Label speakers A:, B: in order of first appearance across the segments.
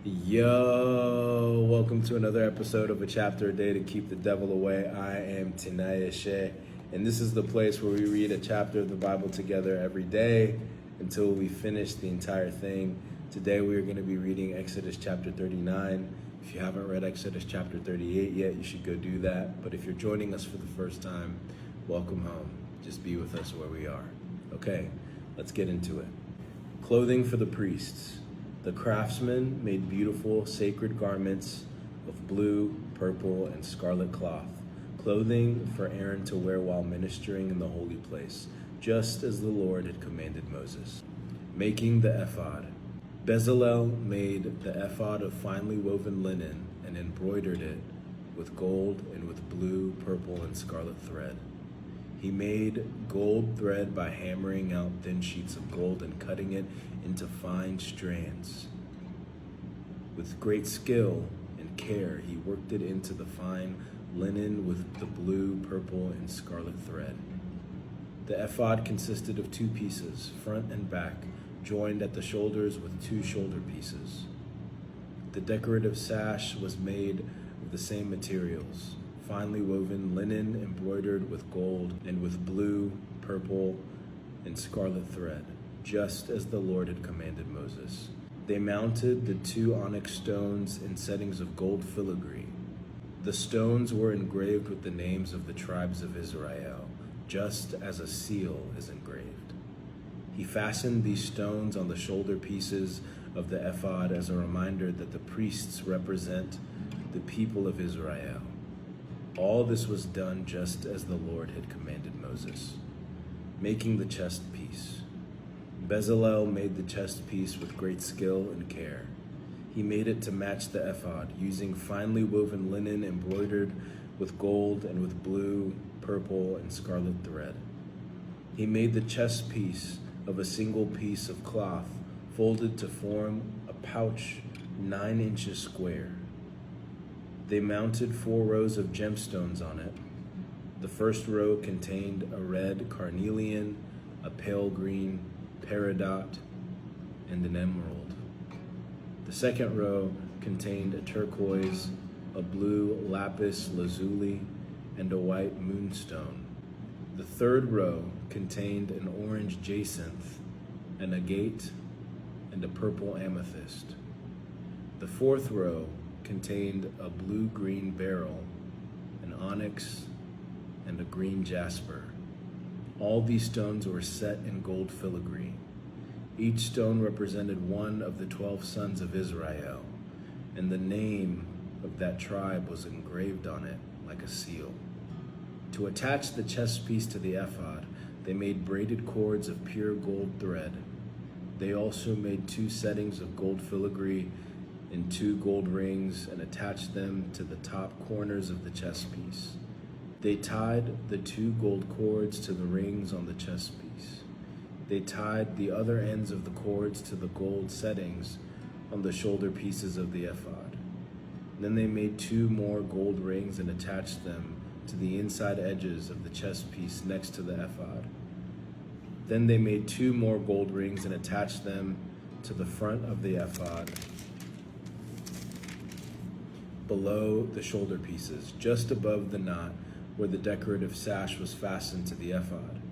A: Yo, welcome to another episode of A Chapter a Day to Keep the Devil Away. I am Tanaya Shea, and this is the place where we read a chapter of the Bible together every day until we finish the entire thing. Today we are going to be reading Exodus chapter 39. If you haven't read Exodus chapter 38 yet, you should go do that. But if you're joining us for the first time, welcome home. Just be with us where we are. Okay, let's get into it. Clothing for the priests. The craftsmen made beautiful, sacred garments of blue, purple, and scarlet cloth, clothing for Aaron to wear while ministering in the holy place, just as the Lord had commanded Moses. Making the ephod. Bezalel made the ephod of finely woven linen and embroidered it with gold and with blue, purple, and scarlet thread. He made gold thread by hammering out thin sheets of gold and cutting it into fine strands. With great skill and care, he worked it into the fine linen with the blue, purple, and scarlet thread. The ephod consisted of two pieces, front and back, joined at the shoulders with two shoulder pieces. The decorative sash was made of the same materials, finely woven linen embroidered with gold and with blue, purple, and scarlet thread, just as the Lord had commanded Moses. They mounted the two onyx stones in settings of gold filigree. The stones were engraved with the names of the tribes of Israel, just as a seal is engraved. He fastened these stones on the shoulder pieces of the ephod as a reminder that the priests represent the people of Israel. All this was done just as the Lord had commanded Moses. Making the chest piece. Bezalel made the chest piece with great skill and care. He made it to match the ephod, using finely woven linen embroidered with gold and with blue, purple, and scarlet thread. He made the chest piece of a single piece of cloth, folded to form a pouch 9 inches square. They mounted 4 rows of gemstones on it. The first row contained a red carnelian, a pale green peridot, and an emerald. The second row contained a turquoise, a blue lapis lazuli, and a white moonstone. The third row contained an orange jacinth, an agate, and a purple amethyst. The fourth row contained a blue-green beryl, an onyx, and a green jasper. All these stones were set in gold filigree. Each stone represented one of the 12 sons of Israel, and the name of that tribe was engraved on it like a seal. To attach the chest piece to the ephod, they made braided cords of pure gold thread. They also made 2 settings of gold filigree in 2 gold rings and attached them to the top corners of the chest piece. They tied the 2 gold cords to the rings on the chest piece. They tied the other ends of the cords to the gold settings on the shoulder pieces of the ephod. Then they made 2 more gold rings and attached them to the inside edges of the chest piece next to the ephod. Then they made 2 more gold rings and attached them to the front of the ephod, below the shoulder pieces, just above the knot where the decorative sash was fastened to the ephod.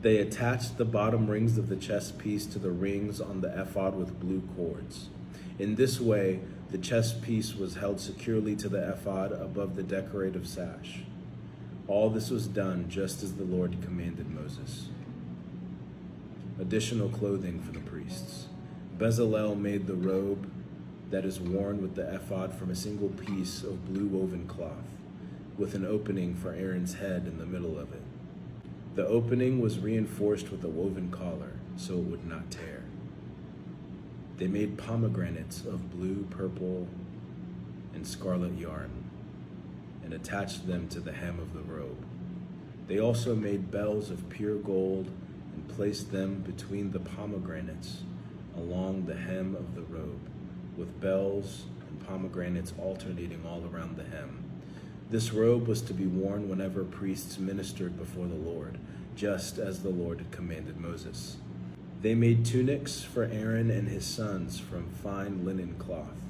A: They attached the bottom rings of the chest piece to the rings on the ephod with blue cords. In this way, the chest piece was held securely to the ephod above the decorative sash. All this was done just as the Lord commanded Moses. Additional clothing for the priests. Bezalel made the robe that is worn with the ephod from a single piece of blue woven cloth, with an opening for Aaron's head in the middle of it. The opening was reinforced with a woven collar, so it would not tear. They made pomegranates of blue, purple, and scarlet yarn, and attached them to the hem of the robe. They also made bells of pure gold and placed them between the pomegranates along the hem of the robe, with bells and pomegranates alternating all around the hem. This robe was to be worn whenever priests ministered before the Lord, just as the Lord had commanded Moses. They made tunics for Aaron and his sons from fine linen cloth.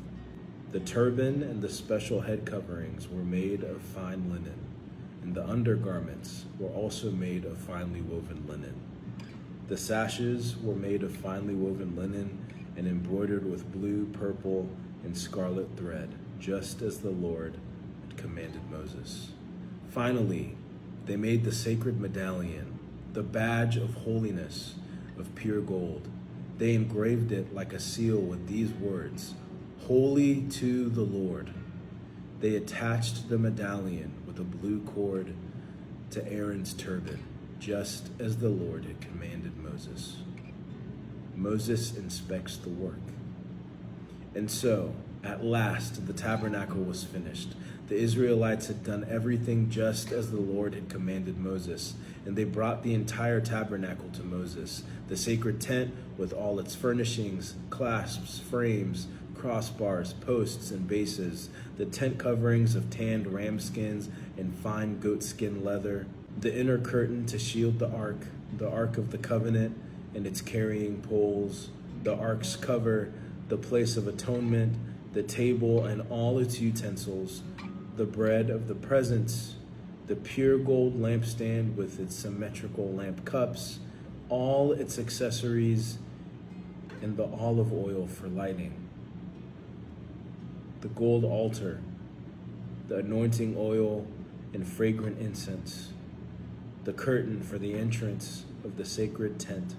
A: The turban and the special head coverings were made of fine linen, and the undergarments were also made of finely woven linen. The sashes were made of finely woven linen and embroidered with blue, purple, and scarlet thread, just as the Lord had commanded Moses. Finally, they made the sacred medallion, the badge of holiness, of pure gold. They engraved it like a seal with these words, "Holy to the Lord." They attached the medallion with a blue cord to Aaron's turban, just as the Lord had commanded Moses. Moses inspects the work. And so, at last, the tabernacle was finished. The Israelites had done everything just as the Lord had commanded Moses, and they brought the entire tabernacle to Moses, the sacred tent with all its furnishings, clasps, frames, crossbars, posts, and bases, the tent coverings of tanned ram skins and fine goatskin leather, the inner curtain to shield the ark of the covenant and its carrying poles, the ark's cover, the place of atonement, the table and all its utensils, the bread of the presence, the pure gold lampstand with its symmetrical lamp cups, all its accessories, and the olive oil for lighting, the gold altar, the anointing oil and fragrant incense, the curtain for the entrance of the sacred tent,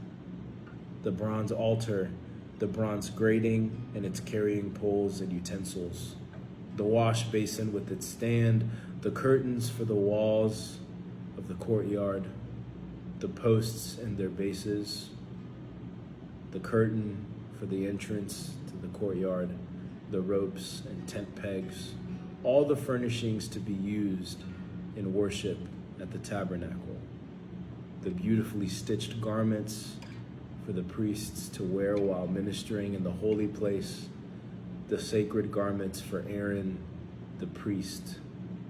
A: the bronze altar, the bronze grating and its carrying poles and utensils, the wash basin with its stand, the curtains for the walls of the courtyard, the posts and their bases, the curtain for the entrance to the courtyard, the ropes and tent pegs, all the furnishings to be used in worship at the tabernacle, the beautifully stitched garments for the priests to wear while ministering in the holy place, the sacred garments for Aaron, the priest,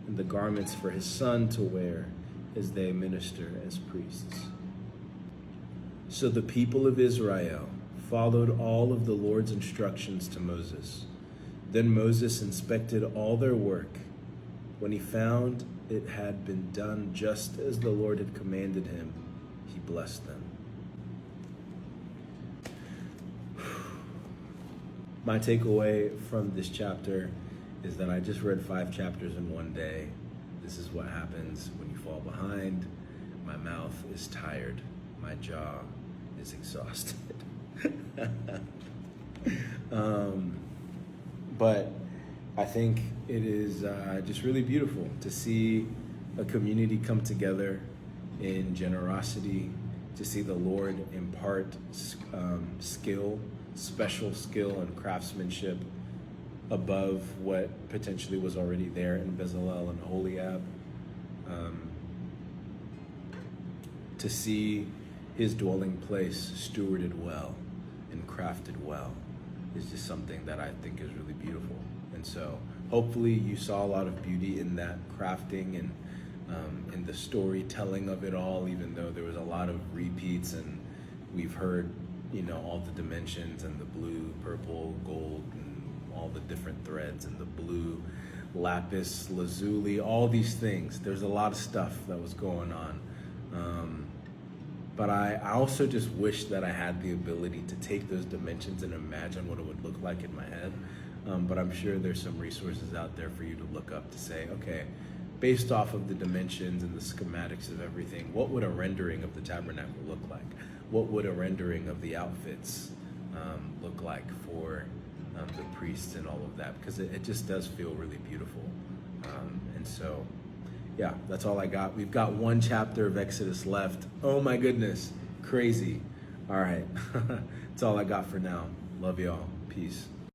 A: and the garments for his son to wear as they minister as priests. So the people of Israel followed all of the Lord's instructions to Moses. Then Moses inspected all their work. When he found it had been done just as the Lord had commanded him, he blessed them. My takeaway from this chapter is that I just read 5 chapters in one day. This is what happens when you fall behind. My mouth is tired. My jaw is exhausted. But I think it is just really beautiful to see a community come together in generosity, to see the Lord impart skill, special skill and craftsmanship above what potentially was already there in Bezalel and Oholiab. To see his dwelling place stewarded well and crafted well is just something that I think is really beautiful. And so hopefully you saw a lot of beauty in that crafting and in the storytelling of it all, even though there was a lot of repeats and we've heard, all the dimensions and the blue, purple, gold, and all the different threads and the blue, lapis, lazuli, all these things. There's a lot of stuff that was going on. But I also just wish that I had the ability to take those dimensions and imagine what it would look like in my head. But I'm sure there's some resources out there for you to look up to say, okay, based off of the dimensions and the schematics of everything, what would a rendering of the tabernacle look like? What would a rendering of the outfits look like for the priests and all of that? Because it just does feel really beautiful. And so, yeah, that's all I got. We've got 1 chapter of Exodus left. Oh my goodness, crazy. All right, that's all I got for now. Love y'all. Peace.